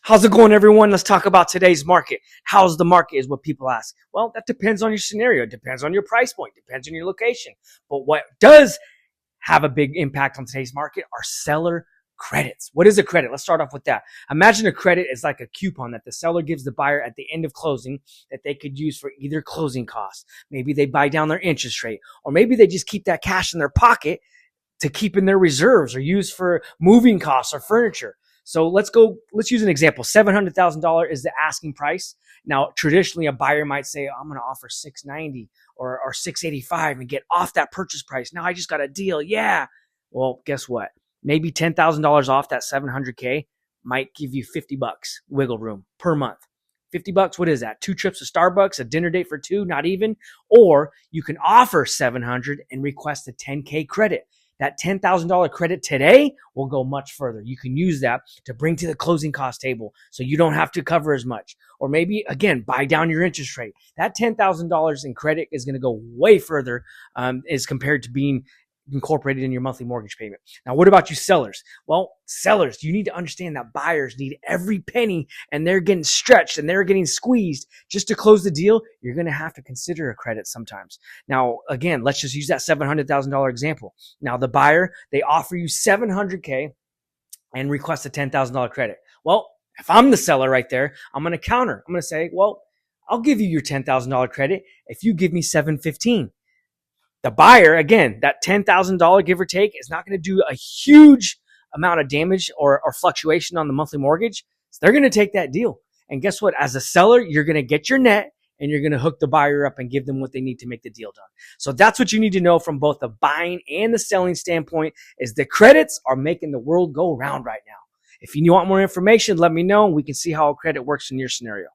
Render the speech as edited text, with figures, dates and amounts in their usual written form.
How's it going, everyone? Let's talk about today's market. How's the market is what people ask. Well, that depends on your scenario. It depends on your price point. Depends on your location. But what does have a big impact on today's market are seller credits. What is a credit? Let's start off with that. Imagine a credit is like a coupon that the seller gives the buyer at the end of closing that they could use for either closing costs. Maybe they buy down their interest rate, or maybe they just keep that cash in their pocket to keep in their reserves or use for moving costs or furniture. So let's use an example. $700,000 is the asking price. Now, traditionally, a buyer might say, I'm going to offer 690 or 685 and get off that purchase price. Now I just got a deal. Yeah. Well, guess what? Maybe $10,000 off that 700K might give you $50 wiggle room per month. $50, what is that? 2 trips to Starbucks, a dinner date for 2, not even. Or you can offer 700 and request a 10K credit. That $10,000 credit today will go much further. You can use that to bring to the closing cost table so you don't have to cover as much. Or maybe, again, buy down your interest rate. That $10,000 in credit is going to go way further as compared to being incorporated in your monthly mortgage payment. Now, what about you sellers? Well, sellers, you need to understand that buyers need every penny and they're getting stretched and they're getting squeezed just to close the deal. You're going to have to consider a credit sometimes. Now, again, let's just use that $700,000 example. Now, the buyer, they offer you $700K and request a $10,000 credit. Well, if I'm the seller right there, I'm going to counter. I'm going to say, well, I'll give you your $10,000 credit if you give me $715. The buyer, again, that $10,000 give or take is not going to do a huge amount of damage or fluctuation on the monthly mortgage. So they're going to take that deal. And guess what? As a seller, you're going to get your net and you're going to hook the buyer up and give them what they need to make the deal done. So that's what you need to know from both the buying and the selling standpoint is the credits are making the world go round right now. If you want more information, let me know and we can see how a credit works in your scenario.